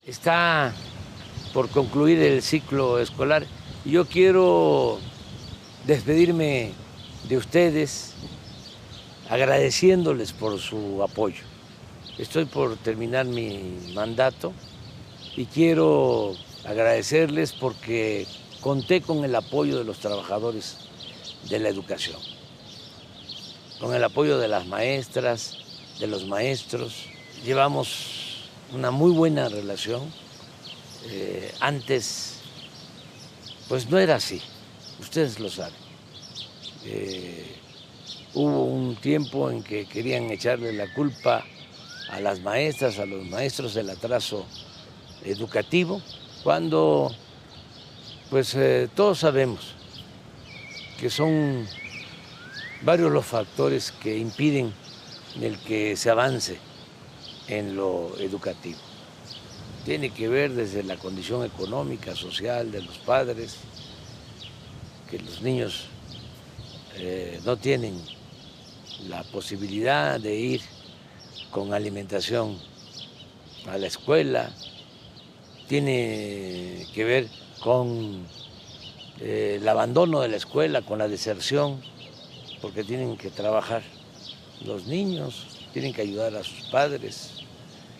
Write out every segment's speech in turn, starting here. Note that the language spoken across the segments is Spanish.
Está por concluir el ciclo escolar y yo quiero despedirme de ustedes agradeciéndoles por su apoyo. Estoy por terminar mi mandato y quiero agradecerles porque conté con el apoyo de los trabajadores de la educación, con el apoyo de las maestras, de los maestros. Llevamos una muy buena relación. Antes, pues no era así, ustedes lo saben. Hubo un tiempo en que querían echarle la culpa a las maestras, a los maestros del atraso educativo, cuando pues todos sabemos que son varios los factores que impiden el que se avance en lo educativo. Tiene que ver desde la condición económica, social de los padres, que los niños no tienen la posibilidad de ir con alimentación a la escuela, tiene que ver con el abandono de la escuela, con la deserción, porque tienen que trabajar los niños, tienen que ayudar a sus padres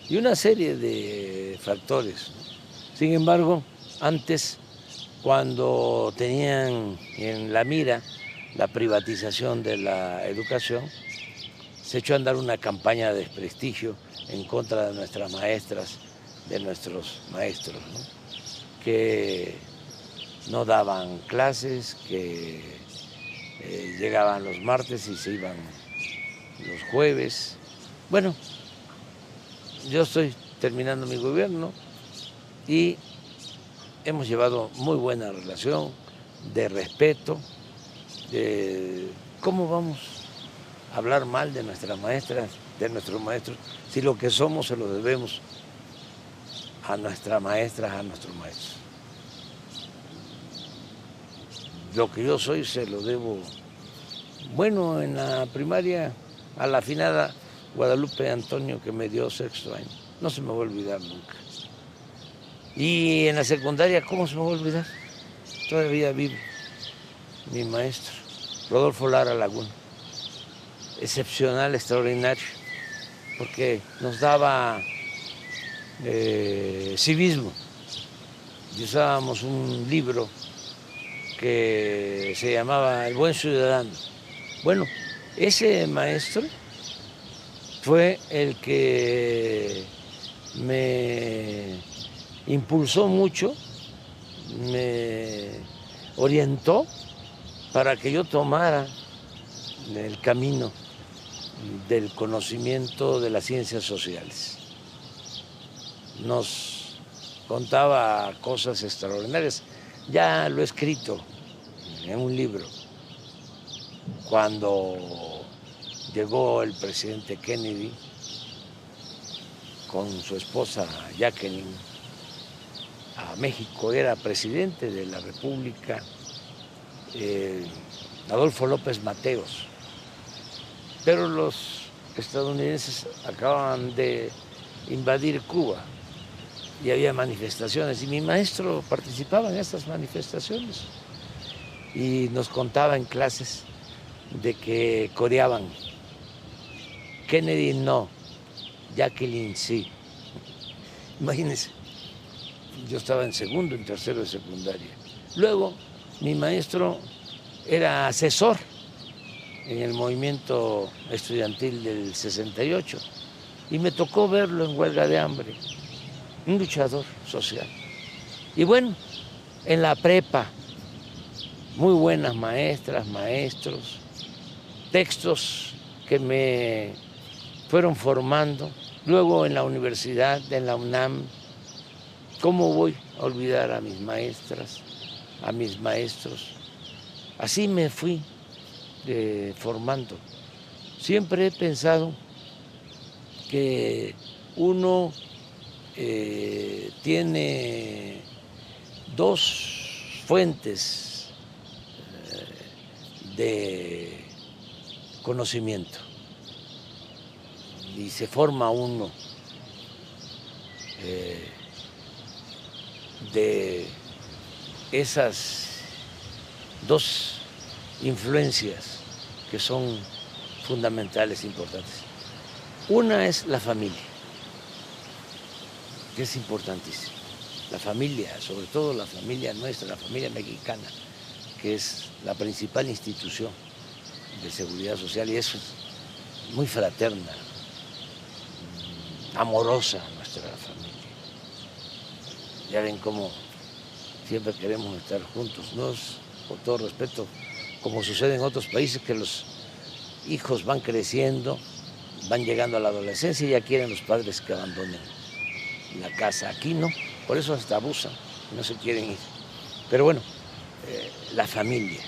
y una serie de factores. Sin embargo, antes, cuando tenían en la mira la privatización de la educación, se echó a andar una campaña de desprestigio en contra de nuestras maestras, de nuestros maestros, ¿no? Que no daban clases, que llegaban los martes y se iban los jueves. Bueno, yo estoy terminando mi gobierno y hemos llevado muy buena relación, de respeto. ¿Cómo vamos a hablar mal de nuestras maestras, de nuestros maestros, si lo que somos se lo debemos a nuestras maestras, a nuestros maestros? Lo que yo soy se lo debo, bueno, en la primaria a la afinada Guadalupe Antonio, que me dio sexto año. No se me va a olvidar nunca. Y en la secundaria, ¿cómo se me va a olvidar? Todavía vive mi maestro, Rodolfo Lara Laguna. Excepcional, extraordinario, porque nos daba civismo. Y usábamos un libro que se llamaba El Buen Ciudadano. Bueno, ese maestro fue el que me impulsó mucho, me orientó para que yo tomara el camino del conocimiento de las ciencias sociales. Nos contaba cosas extraordinarias. Ya lo he escrito en un libro. Cuando llegó el presidente Kennedy con su esposa Jacqueline a México, era presidente de la República Adolfo López Mateos, pero los estadounidenses acababan de invadir Cuba y había manifestaciones y mi maestro participaba en estas manifestaciones y nos contaba en clases de que coreaban: Kennedy no, Jacqueline sí. Imagínense, yo estaba en segundo, en tercero de secundaria. Luego, mi maestro era asesor en el movimiento estudiantil del 68 y me tocó verlo en huelga de hambre, un luchador social. Y bueno, en la prepa, muy buenas maestras, maestros, textos que me fueron formando. Luego en la universidad, en la UNAM, ¿cómo voy a olvidar a mis maestras, a mis maestros? Así me fui formando. Siempre he pensado que uno tiene dos fuentes de conocimiento y se forma uno de esas dos influencias que son fundamentales, importantes. Una es la familia, que es importantísima. La familia, sobre todo la familia nuestra, la familia mexicana, que es la principal institución de seguridad social, y eso es muy fraterna, amorosa nuestra familia. Ya ven cómo siempre queremos estar juntos, no es, con todo respeto, como sucede en otros países, que los hijos van creciendo, van llegando a la adolescencia y ya quieren los padres que abandonen la casa. Aquí no, por eso hasta abusan, no se quieren ir. Pero bueno, la familia,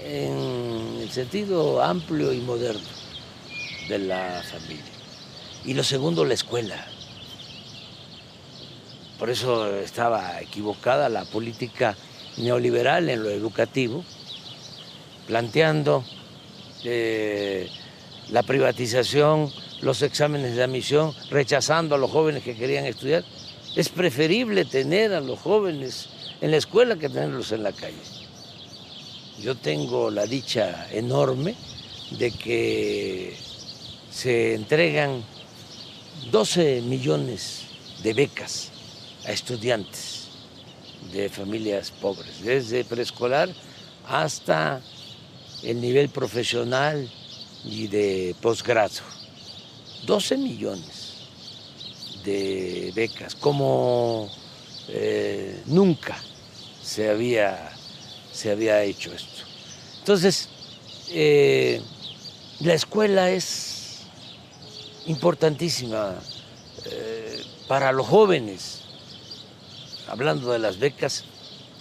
en el sentido amplio y moderno de la familia. Y lo segundo, la escuela. Por eso estaba equivocada la política neoliberal en lo educativo, planteando la privatización, los exámenes de admisión, rechazando a los jóvenes que querían estudiar. Es preferible tener a los jóvenes en la escuela que tenerlos en la calle. Yo tengo la dicha enorme de que se entregan 12 millones de becas a estudiantes de familias pobres, desde preescolar hasta el nivel profesional y de posgrado. 12 millones de becas, como nunca se había hecho esto. Entonces, la escuela es importantísima para los jóvenes. Hablando de las becas,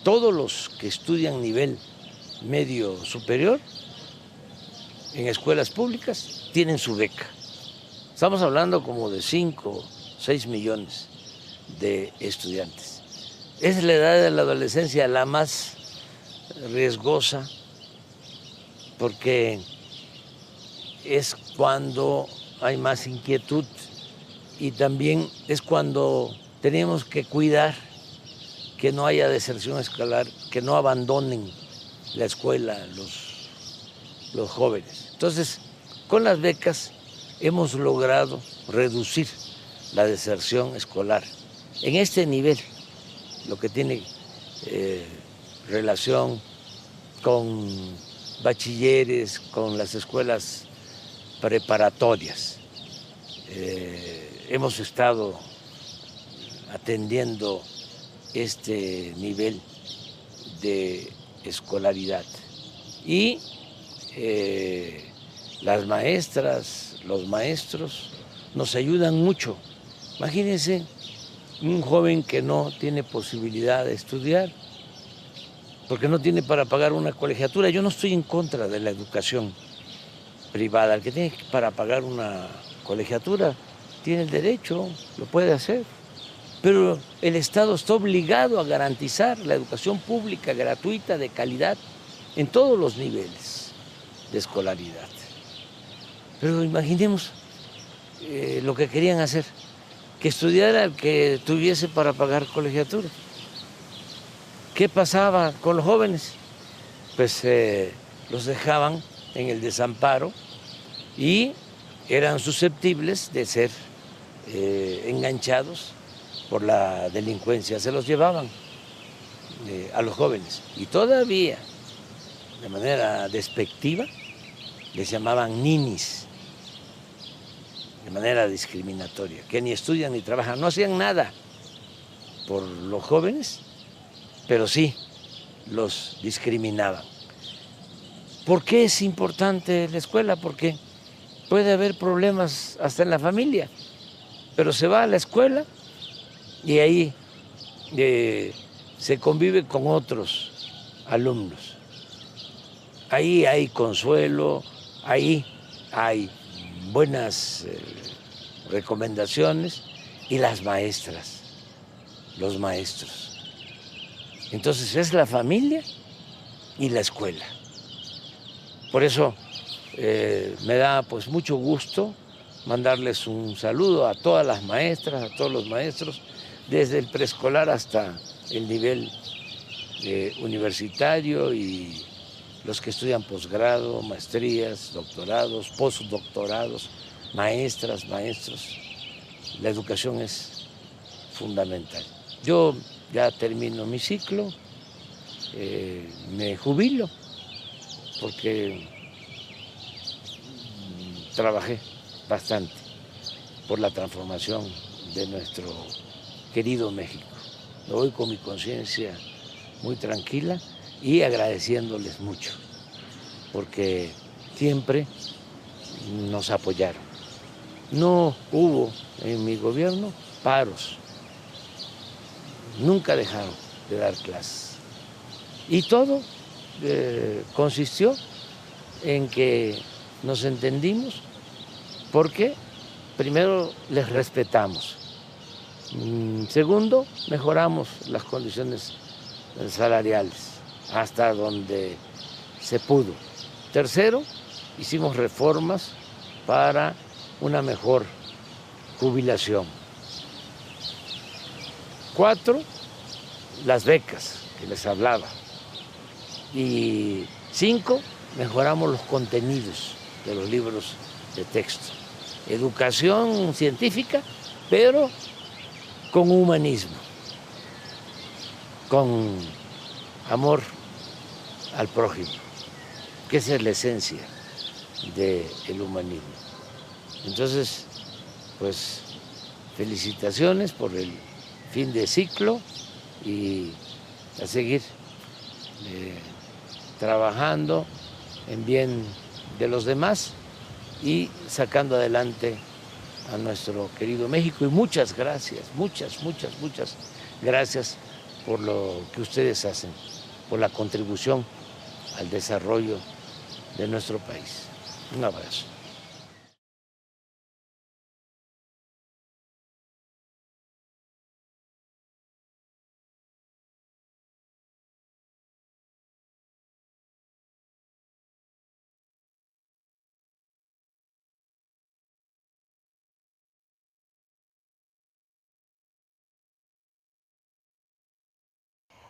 todos los que estudian nivel medio superior en escuelas públicas tienen su beca. Estamos hablando como de 5 o 6 millones de estudiantes. Es la edad de la adolescencia la más riesgosa porque es cuando hay más inquietud y también es cuando tenemos que cuidar que no haya deserción escolar, que no abandonen la escuela los jóvenes. Entonces, con las becas hemos logrado reducir la deserción escolar en este nivel, lo que tiene relación con bachilleres, con las escuelas preparatorias. Hemos estado atendiendo este nivel de escolaridad y las maestras, los maestros nos ayudan mucho. Imagínense un joven que no tiene posibilidad de estudiar porque no tiene para pagar una colegiatura. Yo no estoy en contra de la educación privada. El que tiene para pagar una colegiatura tiene el derecho, lo puede hacer. Pero el Estado está obligado a garantizar la educación pública gratuita de calidad en todos los niveles de escolaridad. Pero imaginemos lo que querían hacer, que estudiara el que tuviese para pagar colegiatura. ¿Qué pasaba con los jóvenes? Pues los dejaban en el desamparo y eran susceptibles de ser enganchados por la delincuencia, se los llevaban a los jóvenes y todavía de manera despectiva les llamaban ninis, de manera discriminatoria, que ni estudian ni trabajan, no hacían nada por los jóvenes, pero sí los discriminaban. ¿Por qué es importante la escuela? Porque puede haber problemas hasta en la familia, pero se va a la escuela y ahí se convive con otros alumnos. Ahí hay consuelo, ahí hay buenas recomendaciones y las maestras, los maestros. Entonces es la familia y la escuela. Por eso me da pues mucho gusto mandarles un saludo a todas las maestras, a todos los maestros, desde el preescolar hasta el nivel universitario y los que estudian posgrado, maestrías, doctorados, postdoctorados, maestras, maestros. La educación es fundamental. Yo ya termino mi ciclo, me jubilo porque trabajé bastante por la transformación de nuestro querido México. Me voy con mi conciencia muy tranquila y agradeciéndoles mucho, porque siempre nos apoyaron. No hubo en mi gobierno paros, nunca dejaron de dar clases. Y todo consistió en que nos entendimos porque primero les respetamos, segundo mejoramos las condiciones salariales hasta donde se pudo, tercero hicimos reformas para una mejor jubilación, cuatro las becas que les hablaba y cinco mejoramos los contenidos de los libros de texto. Educación científica, pero con humanismo, con amor al prójimo, que esa es la esencia del humanismo. Entonces, pues, felicitaciones por el fin de ciclo y a seguir trabajando en bien de los demás y sacando adelante a nuestro querido México. Y muchas gracias, muchas gracias por lo que ustedes hacen, por la contribución al desarrollo de nuestro país. Un abrazo.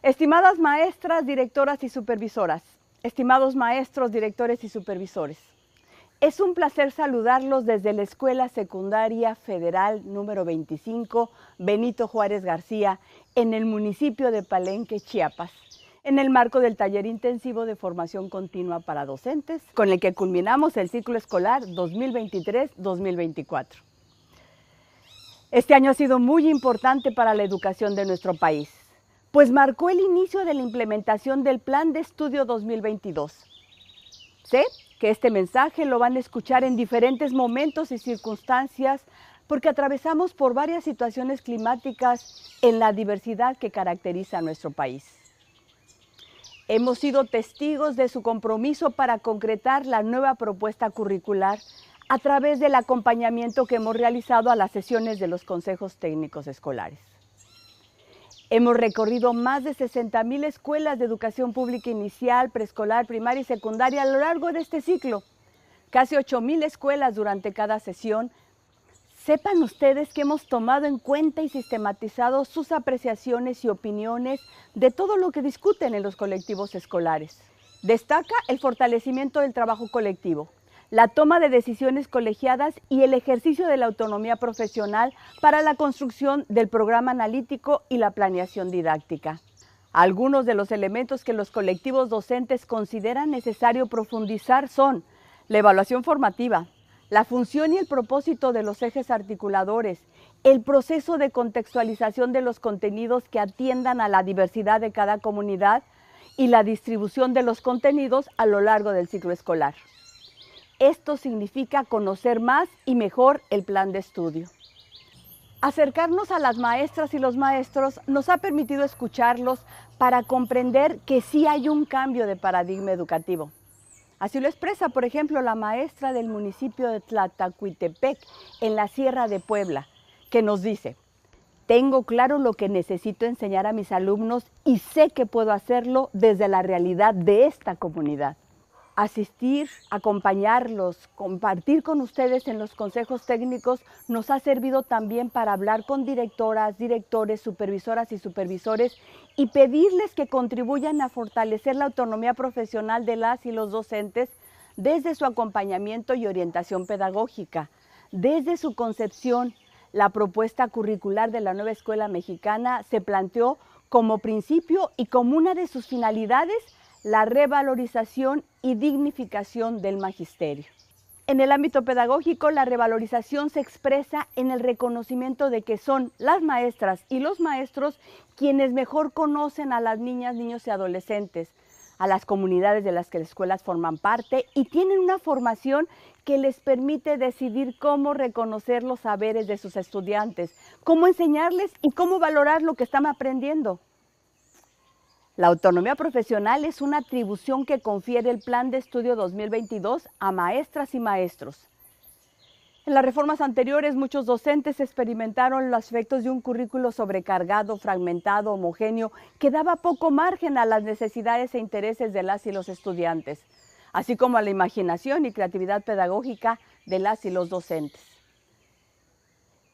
Estimadas maestras, directoras y supervisoras, estimados maestros, directores y supervisores, es un placer saludarlos desde la Escuela Secundaria Federal número 25, Benito Juárez García, en el municipio de Palenque, Chiapas, en el marco del taller intensivo de formación continua para docentes, con el que culminamos el ciclo escolar 2023-2024. Este año ha sido muy importante para la educación de nuestro país, pues marcó el inicio de la implementación del Plan de Estudio 2022. Sé que este mensaje lo van a escuchar en diferentes momentos y circunstancias porque atravesamos por varias situaciones climáticas en la diversidad que caracteriza a nuestro país. Hemos sido testigos de su compromiso para concretar la nueva propuesta curricular a través del acompañamiento que hemos realizado a las sesiones de los consejos técnicos escolares. Hemos recorrido más de 60,000 escuelas de educación pública inicial, preescolar, primaria y secundaria a lo largo de este ciclo. Casi 8,000 escuelas durante cada sesión. Sepan ustedes que hemos tomado en cuenta y sistematizado sus apreciaciones y opiniones de todo lo que discuten en los colectivos escolares. Destaca el fortalecimiento del trabajo colectivo, la toma de decisiones colegiadas y el ejercicio de la autonomía profesional para la construcción del programa analítico y la planeación didáctica. Algunos de los elementos que los colectivos docentes consideran necesario profundizar son la evaluación formativa, la función y el propósito de los ejes articuladores, el proceso de contextualización de los contenidos que atiendan a la diversidad de cada comunidad y la distribución de los contenidos a lo largo del ciclo escolar. Esto significa conocer más y mejor el plan de estudio. Acercarnos a las maestras y los maestros nos ha permitido escucharlos para comprender que sí hay un cambio de paradigma educativo. Así lo expresa, por ejemplo, la maestra del municipio de Tlatacuitepec, en la Sierra de Puebla, que nos dice: tengo claro lo que necesito enseñar a mis alumnos y sé que puedo hacerlo desde la realidad de esta comunidad. Asistir, acompañarlos, compartir con ustedes en los consejos técnicos nos ha servido también para hablar con directoras, directores, supervisoras y supervisores y pedirles que contribuyan a fortalecer la autonomía profesional de las y los docentes desde su acompañamiento y orientación pedagógica. Desde su concepción, la propuesta curricular de la nueva escuela mexicana se planteó como principio y como una de sus finalidades la revalorización y dignificación del magisterio. En el ámbito pedagógico, la revalorización se expresa en el reconocimiento de que son las maestras y los maestros quienes mejor conocen a las niñas, niños y adolescentes, a las comunidades de las que las escuelas forman parte y tienen una formación que les permite decidir cómo reconocer los saberes de sus estudiantes, cómo enseñarles y cómo valorar lo que están aprendiendo. La autonomía profesional es una atribución que confiere el Plan de Estudio 2022 a maestras y maestros. En las reformas anteriores, muchos docentes experimentaron los efectos de un currículo sobrecargado, fragmentado, homogéneo, que daba poco margen a las necesidades e intereses de las y los estudiantes, así como a la imaginación y creatividad pedagógica de las y los docentes.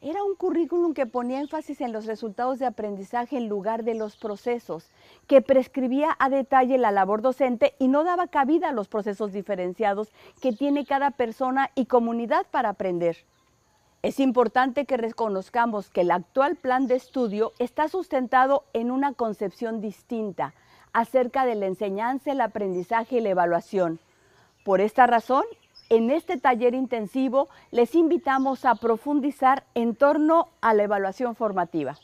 Era un currículum que ponía énfasis en los resultados de aprendizaje en lugar de los procesos, que prescribía a detalle la labor docente y no daba cabida a los procesos diferenciados que tiene cada persona y comunidad para aprender. Es importante que reconozcamos que el actual plan de estudio está sustentado en una concepción distinta acerca de la enseñanza, el aprendizaje y la evaluación. Por esta razón, en este taller intensivo les invitamos a profundizar en torno a la evaluación formativa.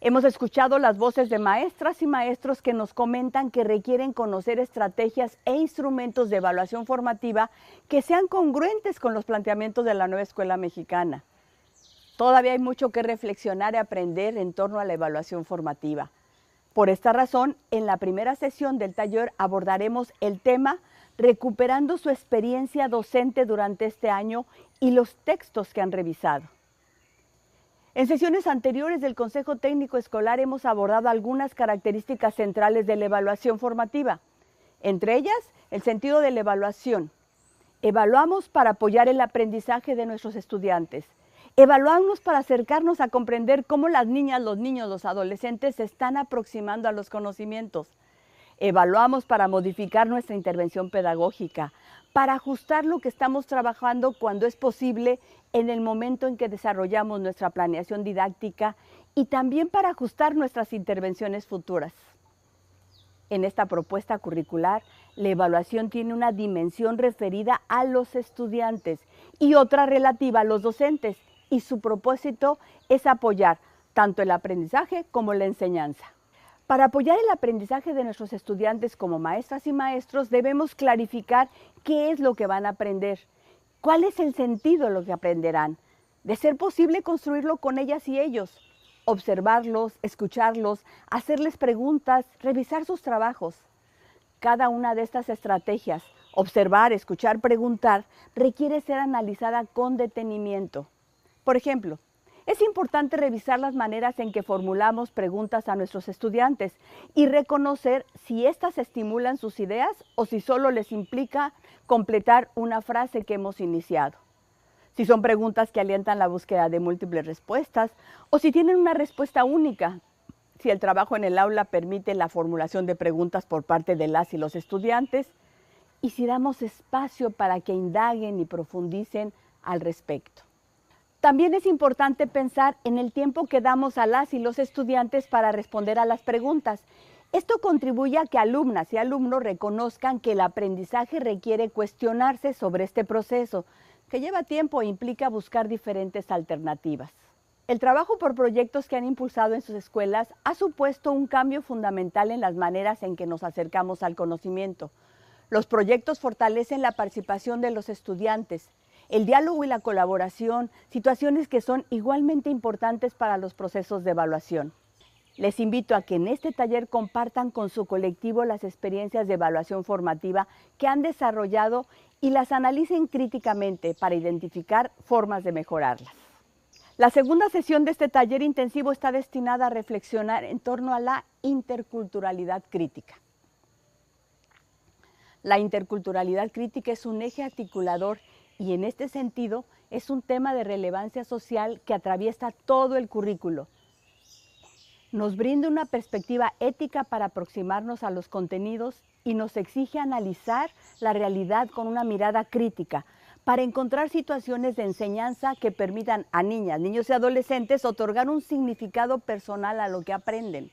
Hemos escuchado las voces de maestras y maestros que nos comentan que requieren conocer estrategias e instrumentos de evaluación formativa que sean congruentes con los planteamientos de la nueva escuela mexicana. Todavía hay mucho que reflexionar y aprender en torno a la evaluación formativa. Por esta razón, en la primera sesión del taller abordaremos el tema recuperando su experiencia docente durante este año y los textos que han revisado. En sesiones anteriores del Consejo Técnico Escolar hemos abordado algunas características centrales de la evaluación formativa, entre ellas el sentido de la evaluación. Evaluamos para apoyar el aprendizaje de nuestros estudiantes. Evaluamos para acercarnos a comprender cómo las niñas, los niños, los adolescentes se están aproximando a los conocimientos. Evaluamos para modificar nuestra intervención pedagógica, para ajustar lo que estamos trabajando cuando es posible en el momento en que desarrollamos nuestra planeación didáctica y también para ajustar nuestras intervenciones futuras. En esta propuesta curricular, la evaluación tiene una dimensión referida a los estudiantes y otra relativa a los docentes, y su propósito es apoyar tanto el aprendizaje como la enseñanza. Para apoyar el aprendizaje de nuestros estudiantes como maestras y maestros, debemos clarificar qué es lo que van a aprender, cuál es el sentido de lo que aprenderán, de ser posible construirlo con ellas y ellos, observarlos, escucharlos, hacerles preguntas, revisar sus trabajos. Cada una de estas estrategias, observar, escuchar, preguntar, requiere ser analizada con detenimiento. Por ejemplo, es importante revisar las maneras en que formulamos preguntas a nuestros estudiantes y reconocer si éstas estimulan sus ideas o si solo les implica completar una frase que hemos iniciado. Si son preguntas que alientan la búsqueda de múltiples respuestas o si tienen una respuesta única, si el trabajo en el aula permite la formulación de preguntas por parte de las y los estudiantes y si damos espacio para que indaguen y profundicen al respecto. También es importante pensar en el tiempo que damos a las y los estudiantes para responder a las preguntas. Esto contribuye a que alumnas y alumnos reconozcan que el aprendizaje requiere cuestionarse sobre este proceso, que lleva tiempo e implica buscar diferentes alternativas. El trabajo por proyectos que han impulsado en sus escuelas ha supuesto un cambio fundamental en las maneras en que nos acercamos al conocimiento. Los proyectos fortalecen la participación de los estudiantes, el diálogo y la colaboración, situaciones que son igualmente importantes para los procesos de evaluación. Les invito a que en este taller compartan con su colectivo las experiencias de evaluación formativa que han desarrollado y las analicen críticamente para identificar formas de mejorarlas. La segunda sesión de este taller intensivo está destinada a reflexionar en torno a la interculturalidad crítica. La interculturalidad crítica es un eje articulador y en este sentido es un tema de relevancia social que atraviesa todo el currículo. Nos brinda una perspectiva ética para aproximarnos a los contenidos y nos exige analizar la realidad con una mirada crítica para encontrar situaciones de enseñanza que permitan a niñas, niños y adolescentes otorgar un significado personal a lo que aprenden.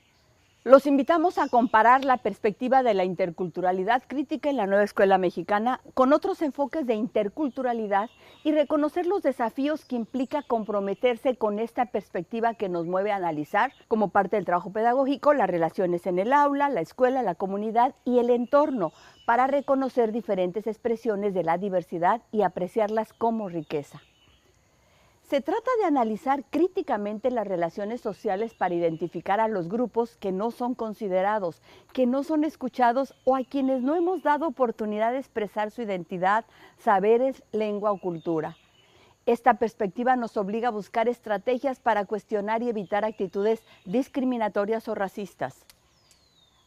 Los invitamos a comparar la perspectiva de la interculturalidad crítica en la nueva escuela mexicana con otros enfoques de interculturalidad y reconocer los desafíos que implica comprometerse con esta perspectiva que nos mueve a analizar, como parte del trabajo pedagógico, las relaciones en el aula, la escuela, la comunidad y el entorno, para reconocer diferentes expresiones de la diversidad y apreciarlas como riqueza. Se trata de analizar críticamente las relaciones sociales para identificar a los grupos que no son considerados, que no son escuchados o a quienes no hemos dado oportunidad de expresar su identidad, saberes, lengua o cultura. Esta perspectiva nos obliga a buscar estrategias para cuestionar y evitar actitudes discriminatorias o racistas.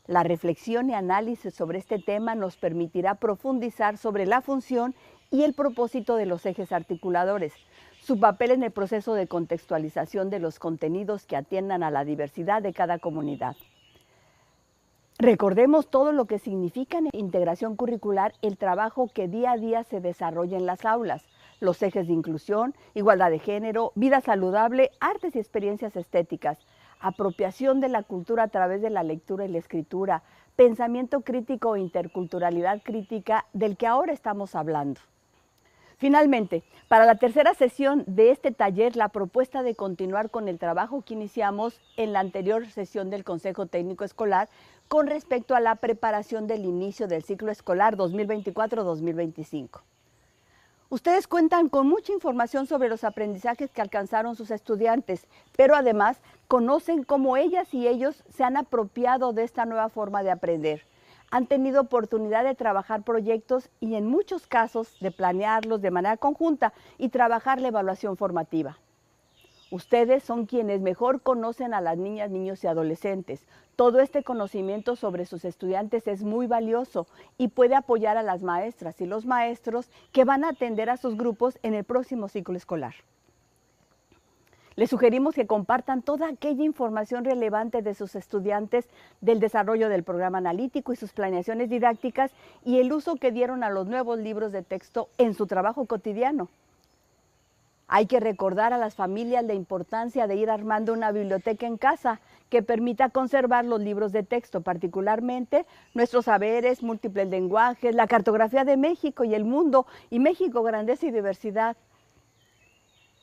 La reflexión y análisis sobre este tema nos permitirá profundizar sobre la función y el propósito de los ejes articuladores, su papel en el proceso de contextualización de los contenidos que atiendan a la diversidad de cada comunidad. Recordemos todo lo que significa en integración curricular el trabajo que día a día se desarrolla en las aulas, los ejes de inclusión, igualdad de género, vida saludable, artes y experiencias estéticas, apropiación de la cultura a través de la lectura y la escritura, pensamiento crítico e interculturalidad crítica del que ahora estamos hablando. Finalmente, para la tercera sesión de este taller, la propuesta de continuar con el trabajo que iniciamos en la anterior sesión del Consejo Técnico Escolar con respecto a la preparación del inicio del ciclo escolar 2024-2025. Ustedes cuentan con mucha información sobre los aprendizajes que alcanzaron sus estudiantes, pero además conocen cómo ellas y ellos se han apropiado de esta nueva forma de aprender. Han tenido oportunidad de trabajar proyectos y en muchos casos de planearlos de manera conjunta y trabajar la evaluación formativa. Ustedes son quienes mejor conocen a las niñas, niños y adolescentes. Todo este conocimiento sobre sus estudiantes es muy valioso y puede apoyar a las maestras y los maestros que van a atender a sus grupos en el próximo ciclo escolar. Les sugerimos que compartan toda aquella información relevante de sus estudiantes del desarrollo del programa analítico y sus planeaciones didácticas y el uso que dieron a los nuevos libros de texto en su trabajo cotidiano. Hay que recordar a las familias la importancia de ir armando una biblioteca en casa que permita conservar los libros de texto, particularmente nuestros saberes, múltiples lenguajes, la cartografía de México y el mundo, y México, grandeza y diversidad.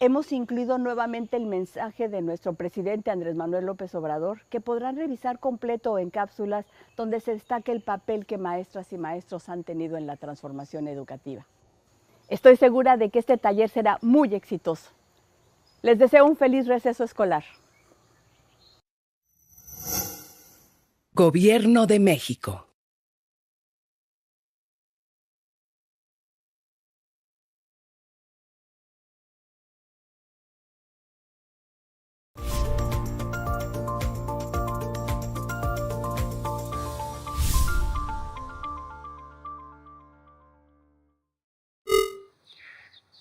Hemos incluido nuevamente el mensaje de nuestro presidente Andrés Manuel López Obrador, que podrán revisar completo o en cápsulas donde se destaque el papel que maestras y maestros han tenido en la transformación educativa. Estoy segura de que este taller será muy exitoso. Les deseo un feliz receso escolar. Gobierno de México.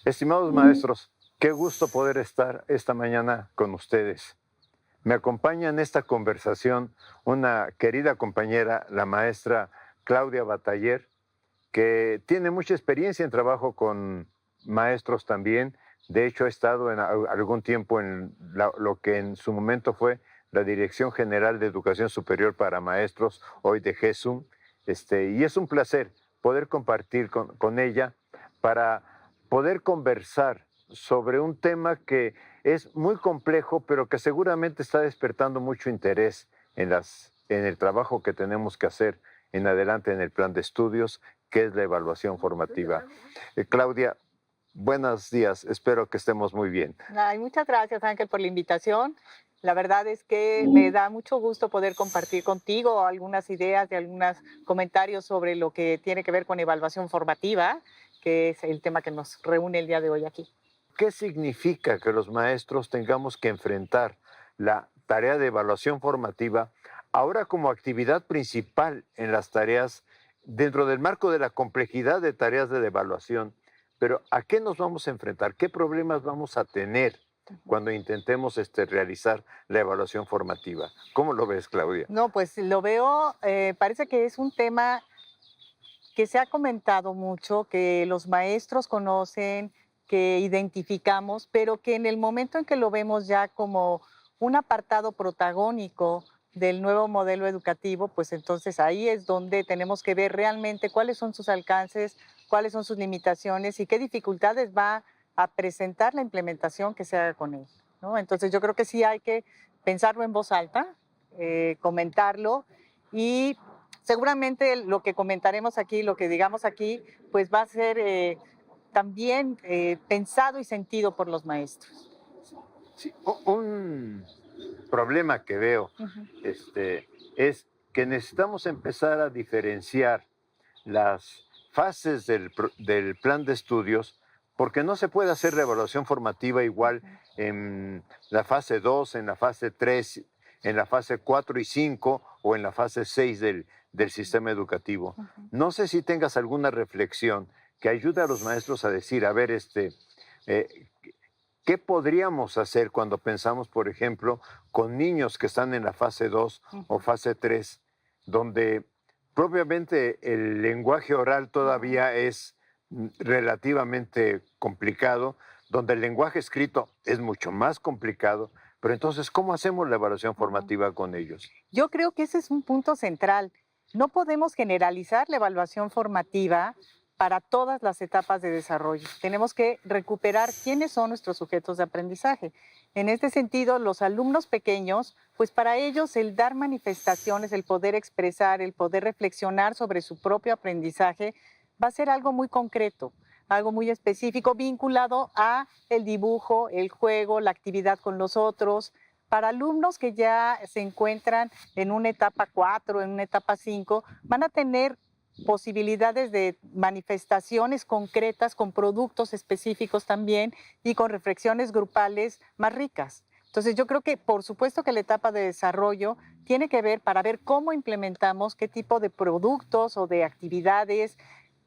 Estimados maestros, qué gusto poder estar esta mañana con ustedes. Me acompaña en esta conversación una querida compañera, la maestra Claudia Bataller, que tiene mucha experiencia en trabajo con maestros también. De hecho, ha estado en algún tiempo en lo que en su momento fue la Dirección General de Educación Superior para Maestros, hoy de GESUM. Y es un placer poder compartir con ella para poder conversar sobre un tema que es muy complejo, pero que seguramente está despertando mucho interés en el trabajo que tenemos que hacer en adelante en el plan de estudios, que es la evaluación formativa. Claudia, buenos días, espero que estemos muy bien. Ay, muchas gracias, Ángel, por la invitación. La verdad es que me da mucho gusto poder compartir contigo algunas ideas y algunos comentarios sobre lo que tiene que ver con evaluación formativa, que es el tema que nos reúne el día de hoy aquí. ¿Qué significa que los maestros tengamos que enfrentar la tarea de evaluación formativa ahora como actividad principal en las tareas dentro del marco de la complejidad de tareas de evaluación, pero ¿a qué nos vamos a enfrentar? ¿Qué problemas vamos a tener cuando intentemos realizar la evaluación formativa? ¿Cómo lo ves, Claudia? No, pues lo veo, parece que es un tema que se ha comentado mucho, que los maestros conocen, que identificamos, pero que en el momento en que lo vemos ya como un apartado protagónico del nuevo modelo educativo, pues entonces ahí es donde tenemos que ver realmente cuáles son sus alcances, cuáles son sus limitaciones y qué dificultades va a presentar la implementación que se haga con él, ¿no? Entonces yo creo que sí hay que pensarlo en voz alta, comentarlo y seguramente lo que comentaremos aquí, lo que digamos aquí, pues va a ser también pensado y sentido por los maestros. Sí, un problema que veo es que necesitamos empezar a diferenciar las fases del plan de estudios, porque no se puede hacer la evaluación formativa igual en la fase 2, en la fase 3, en la fase 4 y 5 o en la fase 6 del sistema educativo. No sé si tengas alguna reflexión que ayude a los maestros a decir, a ver, ¿qué podríamos hacer cuando pensamos, por ejemplo, con niños que están en la fase 2 o fase 3, donde propiamente el lenguaje oral todavía es relativamente complicado, donde el lenguaje escrito es mucho más complicado, pero entonces, ¿cómo hacemos la evaluación formativa con ellos? Yo creo que ese es un punto central. No podemos generalizar la evaluación formativa para todas las etapas de desarrollo. Tenemos que recuperar quiénes son nuestros sujetos de aprendizaje. En este sentido, los alumnos pequeños, pues para ellos el dar manifestaciones, el poder expresar, el poder reflexionar sobre su propio aprendizaje, va a ser algo muy concreto, algo muy específico, vinculado a el dibujo, el juego, la actividad con los otros. Para alumnos que ya se encuentran en una etapa 4, en una etapa 5, van a tener posibilidades de manifestaciones concretas con productos específicos también y con reflexiones grupales más ricas. Entonces yo creo que por supuesto que la etapa de desarrollo tiene que ver para ver cómo implementamos, qué tipo de productos o de actividades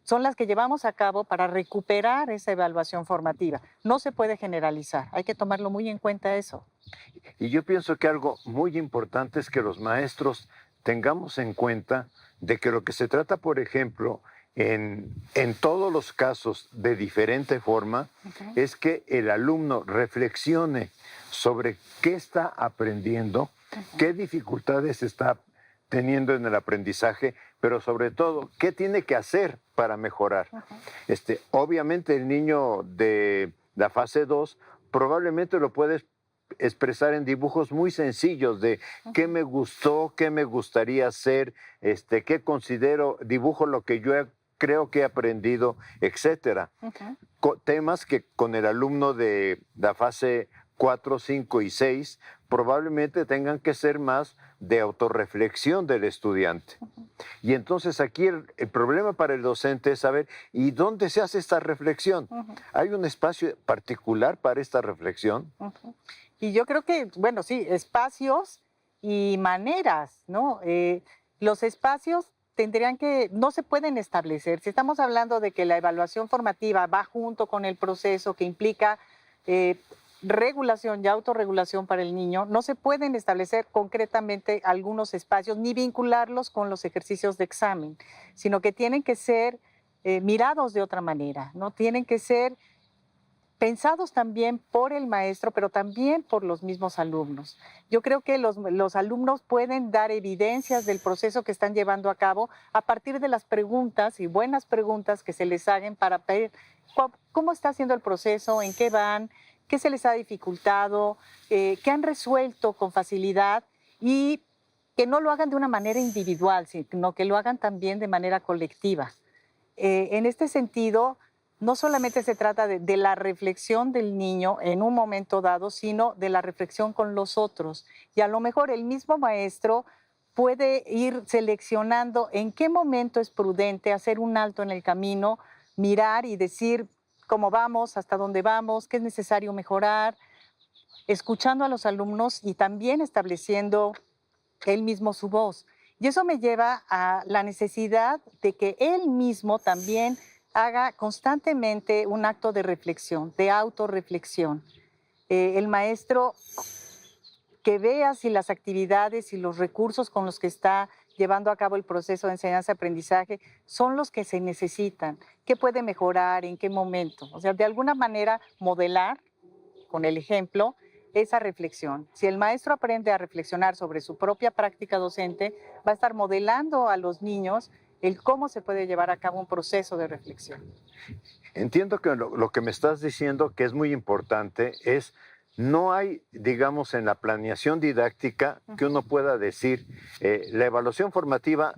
son las que llevamos a cabo para recuperar esa evaluación formativa. No se puede generalizar, hay que tomarlo muy en cuenta eso. Y yo pienso que algo muy importante es que los maestros tengamos en cuenta de que lo que se trata, por ejemplo, en todos los casos de diferente forma, es que el alumno reflexione sobre qué está aprendiendo, qué dificultades está teniendo en el aprendizaje, pero sobre todo, qué tiene que hacer para mejorar. Obviamente el niño de la fase 2 probablemente lo puede expresar en dibujos muy sencillos de qué me gustó, qué me gustaría hacer, qué considero, dibujo lo que yo creo que he aprendido, etcétera. Temas que con el alumno de la fase 4, 5 y 6 probablemente tengan que ser más de autorreflexión del estudiante. Y entonces aquí el problema para el docente es saber, ¿y dónde se hace esta reflexión? ¿Hay un espacio particular para esta reflexión? Y yo creo que, bueno, sí, espacios y maneras, ¿no? Los espacios tendrían que, no se pueden establecer. Si estamos hablando de que la evaluación formativa va junto con el proceso que implica regulación y autorregulación para el niño, no se pueden establecer concretamente algunos espacios ni vincularlos con los ejercicios de examen, sino que tienen que ser mirados de otra manera, ¿no? Tienen que ser pensados también por el maestro, pero también por los mismos alumnos. Yo creo que los alumnos pueden dar evidencias del proceso que están llevando a cabo a partir de las preguntas y buenas preguntas que se les hagan para ver cómo está haciendo el proceso, en qué van, qué se les ha dificultado, qué han resuelto con facilidad y que no lo hagan de una manera individual, sino que lo hagan también de manera colectiva. En este sentido, no solamente se trata de la reflexión del niño en un momento dado, sino de la reflexión con los otros. Y a lo mejor el mismo maestro puede ir seleccionando en qué momento es prudente hacer un alto en el camino, mirar y decir cómo vamos, hasta dónde vamos, qué es necesario mejorar, escuchando a los alumnos y también estableciendo él mismo su voz. Y eso me lleva a la necesidad de que él mismo también haga constantemente un acto de reflexión, de autorreflexión. El maestro que vea si las actividades y los recursos con los que está llevando a cabo el proceso de enseñanza-aprendizaje son los que se necesitan, qué puede mejorar, en qué momento. O sea, de alguna manera modelar con el ejemplo esa reflexión. Si el maestro aprende a reflexionar sobre su propia práctica docente, va a estar modelando a los niños el cómo se puede llevar a cabo un proceso de reflexión. Entiendo que lo que me estás diciendo, que es muy importante, es no hay, digamos, en la planeación didáctica que uno pueda decir, la evaluación formativa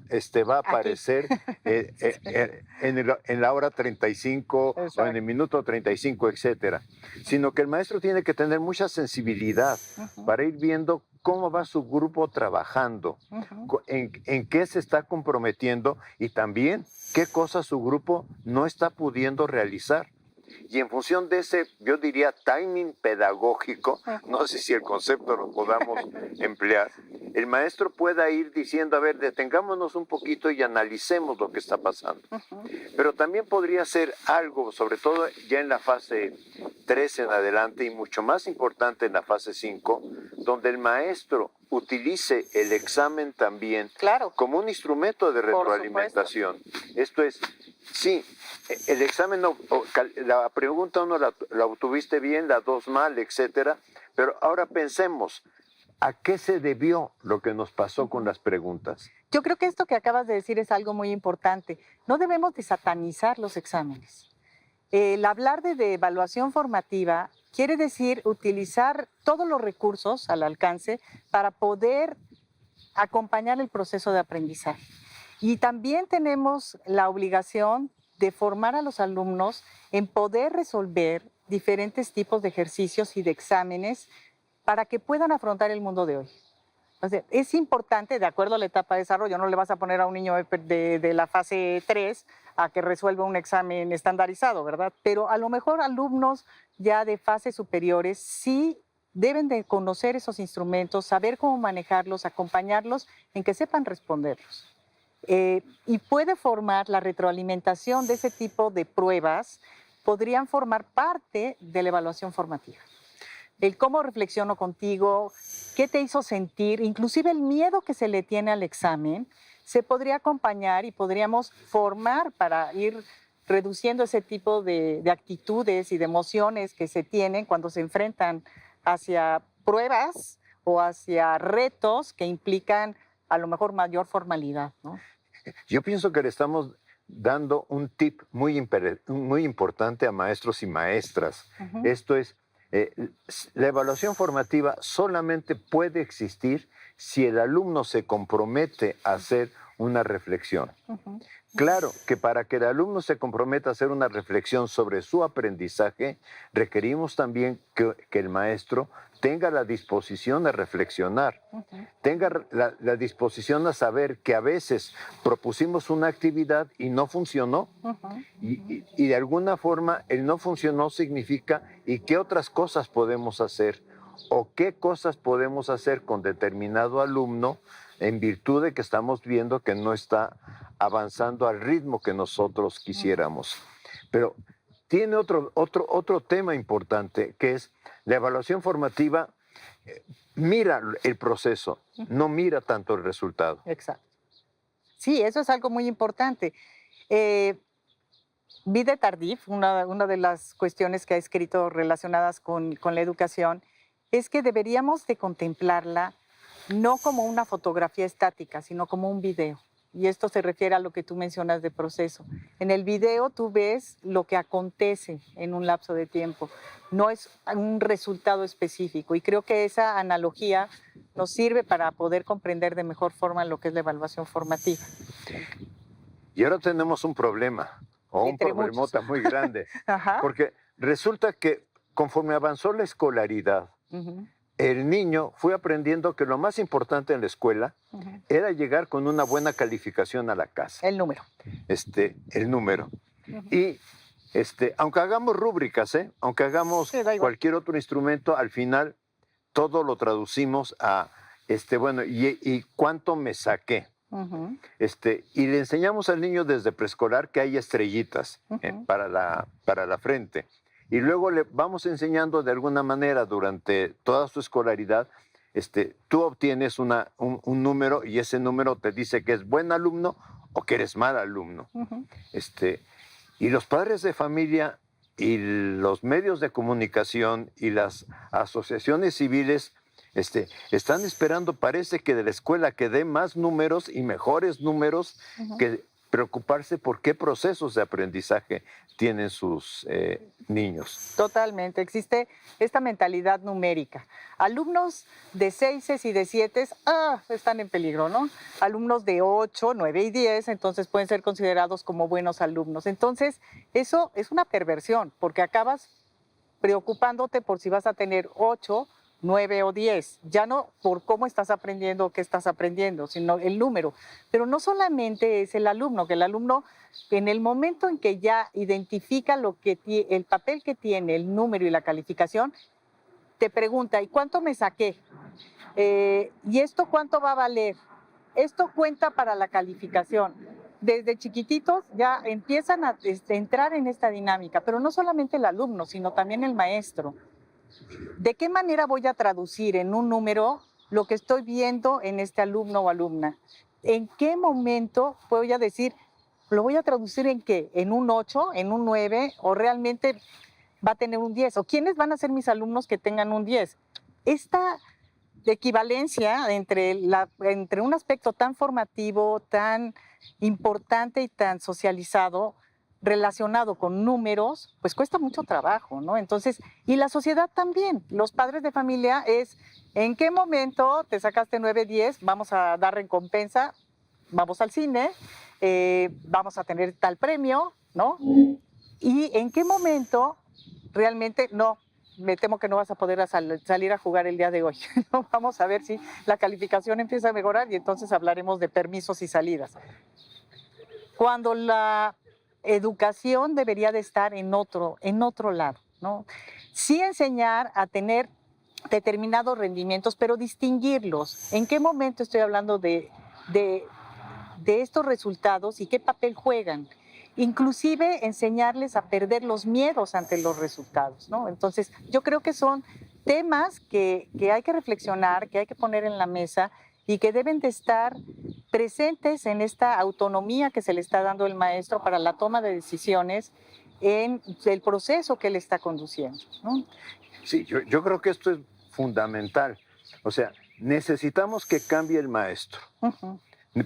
va a aparecer en la hora 35 Exacto. o en el minuto 35, etcétera. Sino que el maestro tiene que tener mucha sensibilidad para ir viendo cómo va su grupo trabajando, en qué se está comprometiendo y también qué cosas su grupo no está pudiendo realizar. Y en función de ese, yo diría, timing pedagógico, no sé si el concepto lo podamos emplear, el maestro pueda ir diciendo, a ver, detengámonos un poquito y analicemos lo que está pasando. Pero también podría ser algo, sobre todo ya en la fase 3 en adelante y mucho más importante en la fase 5, donde el maestro utilice el examen también como un instrumento de retroalimentación. Esto es, sí, el examen, la pregunta uno la obtuviste bien, la dos mal, etcétera, pero ahora pensemos, ¿a qué se debió lo que nos pasó con las preguntas? Yo creo que esto que acabas de decir es algo muy importante. No debemos de satanizar los exámenes. El hablar de evaluación formativa quiere decir utilizar todos los recursos al alcance para poder acompañar el proceso de aprendizaje. Y también tenemos la obligación de formar a los alumnos en poder resolver diferentes tipos de ejercicios y de exámenes para que puedan afrontar el mundo de hoy. O sea, es importante, de acuerdo a la etapa de desarrollo, no le vas a poner a un niño de la fase 3 a que resuelva un examen estandarizado, ¿verdad? Pero a lo mejor alumnos ya de fases superiores sí deben de conocer esos instrumentos, saber cómo manejarlos, acompañarlos en que sepan responderlos. Y puede formar la retroalimentación de ese tipo de pruebas, podrían formar parte de la evaluación formativa. El cómo reflexiono contigo, qué te hizo sentir, inclusive el miedo que se le tiene al examen, se podría acompañar y podríamos formar para ir reduciendo ese tipo de actitudes y de emociones que se tienen cuando se enfrentan hacia pruebas o hacia retos que implican a lo mejor mayor formalidad, ¿no? Yo pienso que le estamos dando un tip muy importante a maestros y maestras. Esto es, la evaluación formativa solamente puede existir si el alumno se compromete a hacer una reflexión. Claro que para que el alumno se comprometa a hacer una reflexión sobre su aprendizaje, requerimos también que el maestro tenga la disposición a reflexionar, tenga la disposición a saber que a veces propusimos una actividad y no funcionó, y de alguna forma el no funcionó significa ¿y qué otras cosas podemos hacer? ¿O qué cosas podemos hacer con determinado alumno en virtud de que estamos viendo que no está avanzando al ritmo que nosotros quisiéramos? Pero tiene otro tema importante, que es la evaluación formativa mira el proceso, no mira tanto el resultado. Exacto. Sí, eso es algo muy importante. Vida Tardif, una de las cuestiones que ha escrito relacionadas con la educación, es que deberíamos de contemplarla no como una fotografía estática, sino como un video. Y esto se refiere a lo que tú mencionas de proceso. En el video tú ves lo que acontece en un lapso de tiempo, no es un resultado específico. Y creo que esa analogía nos sirve para poder comprender de mejor forma lo que es la evaluación formativa. Y ahora tenemos un problema, o un problemota muy grande, porque resulta que conforme avanzó la escolaridad, el niño fue aprendiendo que lo más importante en la escuela era llegar con una buena calificación a la casa. El número. El número. Y aunque hagamos rúbricas, aunque hagamos cualquier otro instrumento, al final todo lo traducimos a, bueno, ¿y cuánto me saqué? Y le enseñamos al niño desde preescolar que hay estrellitas para la frente. Y luego le vamos enseñando de alguna manera durante toda su escolaridad. Tú obtienes un número y ese número te dice que es buen alumno o que eres mal alumno. Y los padres de familia y los medios de comunicación y las asociaciones civiles están esperando, parece que de la escuela que dé más números y mejores números, que preocuparse por qué procesos de aprendizaje tienen sus niños. Totalmente, existe esta mentalidad numérica. Alumnos de 6 y de 7 están en peligro, ¿no? Alumnos de 8, 9 y 10, entonces pueden ser considerados como buenos alumnos. Entonces, eso es una perversión, porque acabas preocupándote por si vas a tener 8, 9 o 10, ya no por cómo estás aprendiendo o qué estás aprendiendo, sino el número. Pero no solamente es el alumno, que el alumno en el momento en que ya identifica el papel que tiene, el número y la calificación, te pregunta, ¿y cuánto me saqué? ¿Y esto cuánto va a valer? Esto cuenta para la calificación. Desde chiquititos ya empiezan a entrar en esta dinámica, pero no solamente el alumno, sino también el maestro. ¿De qué manera voy a traducir en un número lo que estoy viendo en este alumno o alumna? ¿En qué momento voy a decir, lo voy a traducir en qué? ¿En un 8, en un 9 o realmente va a tener un 10? ¿O quiénes van a ser mis alumnos que tengan un 10? Esta equivalencia entre un aspecto tan formativo, tan importante y tan socializado, relacionado con números, pues cuesta mucho trabajo, ¿no? Entonces, y la sociedad también, los padres de familia es, ¿en qué momento te sacaste 9, 10? Vamos a dar recompensa, vamos al cine, vamos a tener tal premio, ¿no? Y ¿en qué momento realmente no? Me temo que no vas a poder salir a jugar el día de hoy. ¿No? Vamos a ver si la calificación empieza a mejorar y entonces hablaremos de permisos y salidas. Cuando la educación debería de estar en otro lado, ¿no? Sí enseñar a tener determinados rendimientos, pero distinguirlos. ¿En qué momento estoy hablando de estos resultados y qué papel juegan? Inclusive enseñarles a perder los miedos ante los resultados, ¿no? Entonces, yo creo que son temas que hay que reflexionar, que hay que poner en la mesa y que deben de estar presentes en esta autonomía que se le está dando el maestro para la toma de decisiones en el proceso que él está conduciendo, ¿no? Sí, yo creo que esto es fundamental. O sea, necesitamos que cambie el maestro,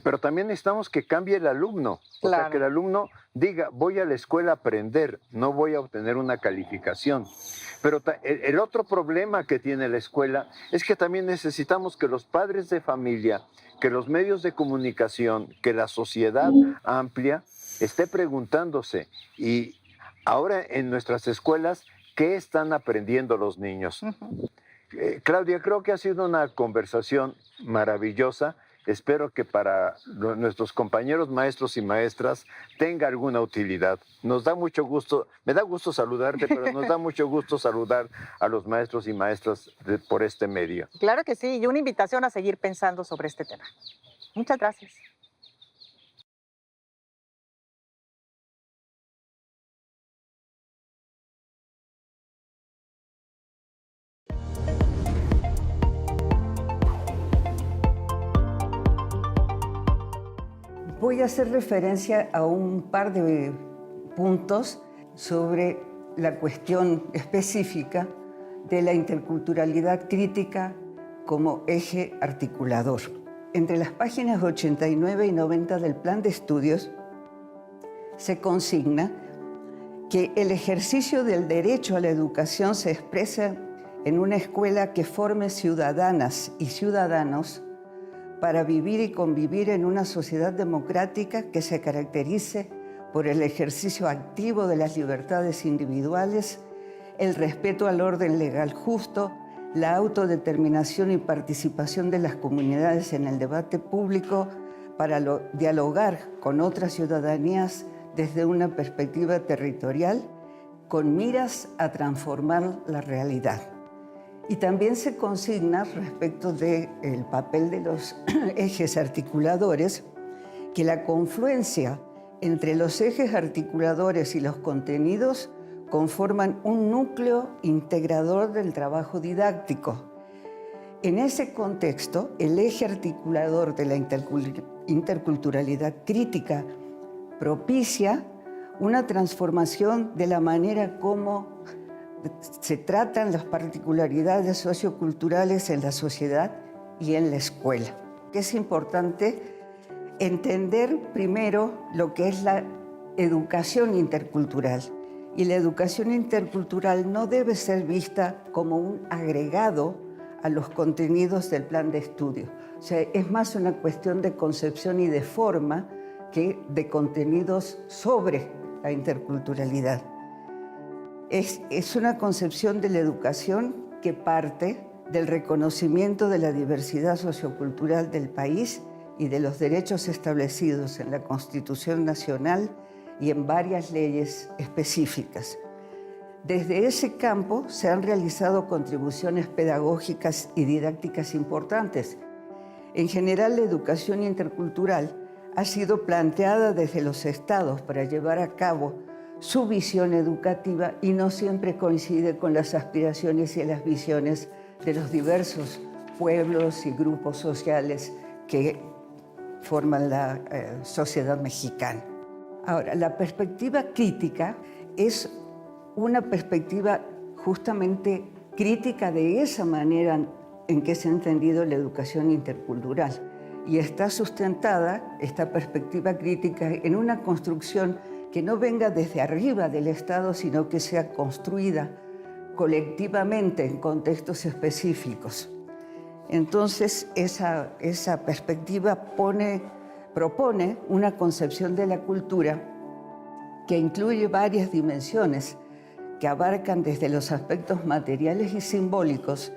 pero también necesitamos que cambie el alumno. O sea, que el alumno diga, voy a la escuela a aprender, no voy a obtener una calificación. Pero el otro problema que tiene la escuela es que también necesitamos que los padres de familia, que los medios de comunicación, que la sociedad amplia esté preguntándose, y ahora en nuestras escuelas, ¿qué están aprendiendo los niños? Claudia, creo que ha sido una conversación maravillosa. Espero que para nuestros compañeros maestros y maestras tenga alguna utilidad. Nos da mucho gusto, me da gusto saludarte, pero nos da mucho gusto saludar a los maestros y maestras por este medio. Claro que sí, y una invitación a seguir pensando sobre este tema. Muchas gracias. Voy a hacer referencia a un par de puntos sobre la cuestión específica de la interculturalidad crítica como eje articulador. Entre las páginas 89 y 90 del plan de estudios se consigna que el ejercicio del derecho a la educación se expresa en una escuela que forme ciudadanas y ciudadanos para vivir y convivir en una sociedad democrática que se caracterice por el ejercicio activo de las libertades individuales, el respeto al orden legal justo, la autodeterminación y participación de las comunidades en el debate público para dialogar con otras ciudadanías desde una perspectiva territorial con miras a transformar la realidad. Y también se consigna respecto del papel de los ejes articuladores que la confluencia entre los ejes articuladores y los contenidos conforman un núcleo integrador del trabajo didáctico. En ese contexto, el eje articulador de la interculturalidad crítica propicia una transformación de la manera como se tratan las particularidades socioculturales en la sociedad y en la escuela. Es importante entender primero lo que es la educación intercultural. Y la educación intercultural no debe ser vista como un agregado a los contenidos del plan de estudio. O sea, es más una cuestión de concepción y de forma que de contenidos sobre la interculturalidad. Es una concepción de la educación que parte del reconocimiento de la diversidad sociocultural del país y de los derechos establecidos en la Constitución Nacional y en varias leyes específicas. Desde ese campo se han realizado contribuciones pedagógicas y didácticas importantes. En general, la educación intercultural ha sido planteada desde los estados para llevar a cabo su visión educativa y no siempre coincide con las aspiraciones y las visiones de los diversos pueblos y grupos sociales que forman la sociedad mexicana. Ahora, la perspectiva crítica es una perspectiva justamente crítica de esa manera en que se ha entendido la educación intercultural y está sustentada, esta perspectiva crítica, en una construcción que no venga desde arriba del Estado, sino que sea construida colectivamente en contextos específicos. Entonces, esa perspectiva propone una concepción de la cultura que incluye varias dimensiones que abarcan desde los aspectos materiales y simbólicos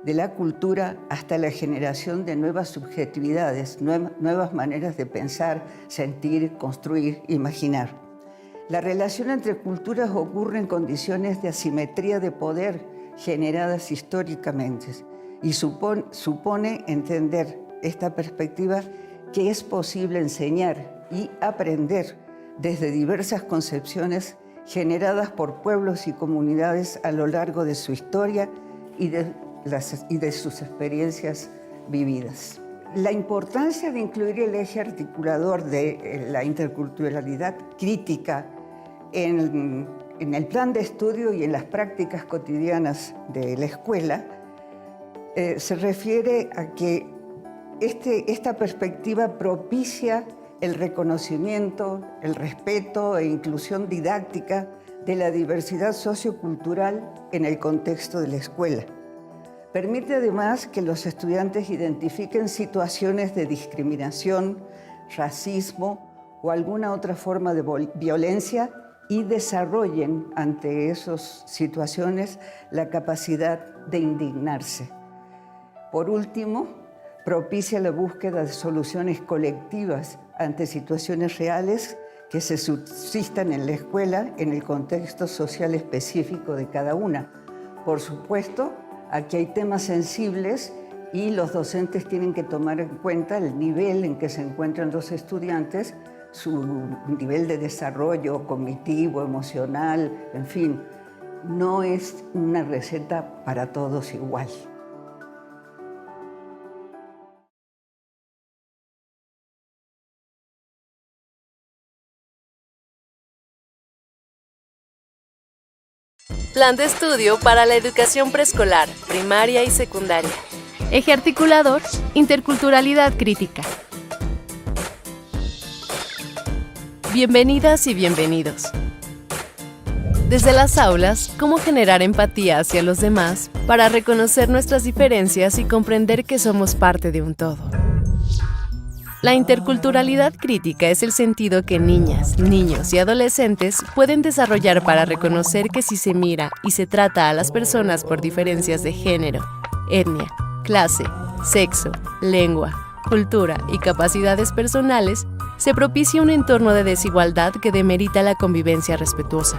de la cultura hasta la generación de nuevas subjetividades, nuevas maneras de pensar, sentir, construir, imaginar. La relación entre culturas ocurre en condiciones de asimetría de poder generadas históricamente y supone entender esta perspectiva que es posible enseñar y aprender desde diversas concepciones generadas por pueblos y comunidades a lo largo de su historia y de sus experiencias vividas. La importancia de incluir el eje articulador de la interculturalidad crítica en el plan de estudio y en las prácticas cotidianas de la escuela se refiere a que esta perspectiva propicia el reconocimiento, el respeto e inclusión didáctica de la diversidad sociocultural en el contexto de la escuela. Permite además que los estudiantes identifiquen situaciones de discriminación, racismo o alguna otra forma de violencia y desarrollen ante esas situaciones la capacidad de indignarse. Por último, propicia la búsqueda de soluciones colectivas ante situaciones reales que se subsistan en la escuela en el contexto social específico de cada una. Por supuesto, aquí hay temas sensibles y los docentes tienen que tomar en cuenta el nivel en que se encuentran los estudiantes, su nivel de desarrollo cognitivo, emocional, en fin. No es una receta para todos igual. Plan de estudio para la educación preescolar, primaria y secundaria. Eje articulador, interculturalidad crítica. Bienvenidas y bienvenidos. Desde las aulas, cómo generar empatía hacia los demás para reconocer nuestras diferencias y comprender que somos parte de un todo. La interculturalidad crítica es el sentido que niñas, niños y adolescentes pueden desarrollar para reconocer que si se mira y se trata a las personas por diferencias de género, etnia, clase, sexo, lengua, cultura y capacidades personales, se propicia un entorno de desigualdad que demerita la convivencia respetuosa.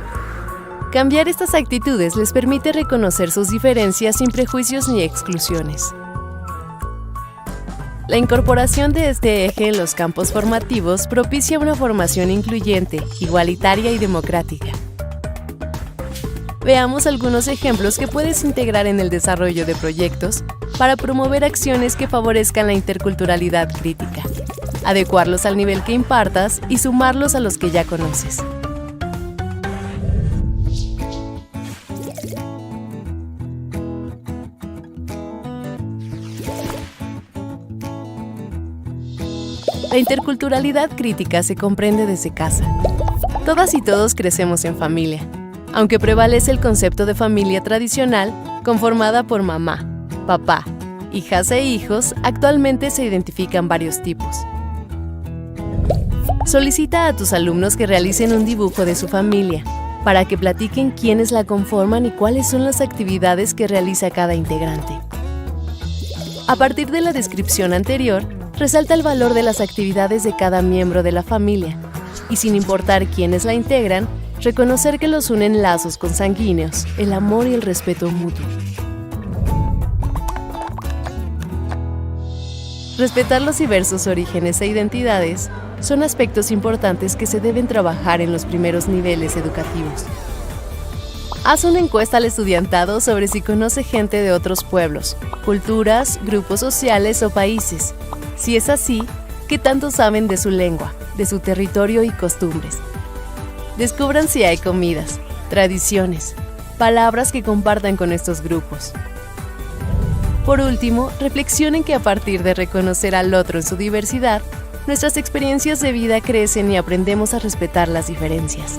Cambiar estas actitudes les permite reconocer sus diferencias sin prejuicios ni exclusiones. La incorporación de este eje en los campos formativos propicia una formación incluyente, igualitaria y democrática. Veamos algunos ejemplos que puedes integrar en el desarrollo de proyectos para promover acciones que favorezcan la interculturalidad crítica, adecuarlos al nivel que impartas y sumarlos a los que ya conoces. La interculturalidad crítica se comprende desde casa. Todas y todos crecemos en familia, aunque prevalece el concepto de familia tradicional, conformada por mamá, papá, hijas e hijos. Actualmente se identifican varios tipos. Solicita a tus alumnos que realicen un dibujo de su familia, para que platiquen quiénes la conforman y cuáles son las actividades que realiza cada integrante. A partir de la descripción anterior, resalta el valor de las actividades de cada miembro de la familia, y sin importar quiénes la integran, reconocer que los unen lazos consanguíneos, el amor y el respeto mutuo. Respetar los diversos orígenes e identidades son aspectos importantes que se deben trabajar en los primeros niveles educativos. Haz una encuesta al estudiantado sobre si conoce gente de otros pueblos, culturas, grupos sociales o países. Si es así, ¿qué tanto saben de su lengua, de su territorio y costumbres? Descubran si hay comidas, tradiciones, palabras que compartan con estos grupos. Por último, reflexionen que a partir de reconocer al otro en su diversidad, nuestras experiencias de vida crecen y aprendemos a respetar las diferencias.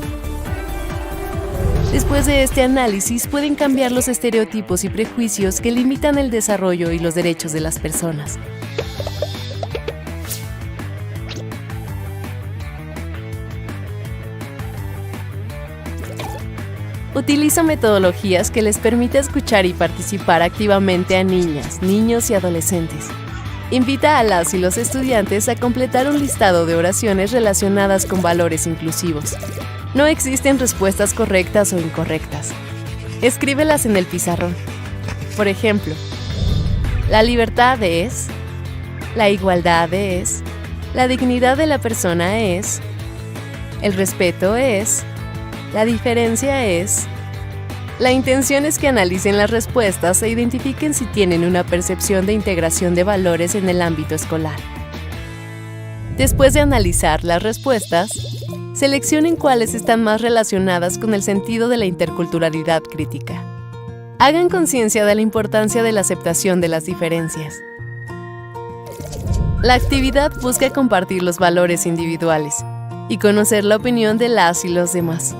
Después de este análisis, pueden cambiar los estereotipos y prejuicios que limitan el desarrollo y los derechos de las personas. Utiliza metodologías que les permita escuchar y participar activamente a niñas, niños y adolescentes. Invita a las y los estudiantes a completar un listado de oraciones relacionadas con valores inclusivos. No existen respuestas correctas o incorrectas. Escríbelas en el pizarrón. Por ejemplo, la libertad es, la igualdad es, la dignidad de la persona es, el respeto es, la diferencia es. La intención es que analicen las respuestas e identifiquen si tienen una percepción de integración de valores en el ámbito escolar. Después de analizar las respuestas, seleccionen cuáles están más relacionadas con el sentido de la interculturalidad crítica. Hagan conciencia de la importancia de la aceptación de las diferencias. La actividad busca compartir los valores individuales y conocer la opinión de las y los demás.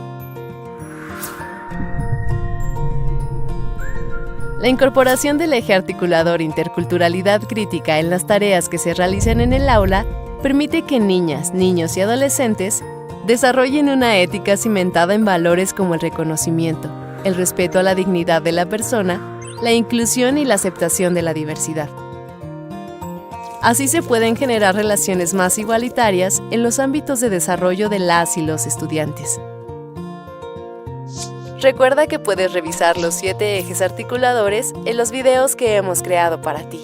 La incorporación del eje articulador interculturalidad crítica en las tareas que se realizan en el aula permite que niñas, niños y adolescentes desarrollen una ética cimentada en valores como el reconocimiento, el respeto a la dignidad de la persona, la inclusión y la aceptación de la diversidad. Así se pueden generar relaciones más igualitarias en los ámbitos de desarrollo de las y los estudiantes. Recuerda que puedes revisar los 7 ejes articuladores en los videos que hemos creado para ti.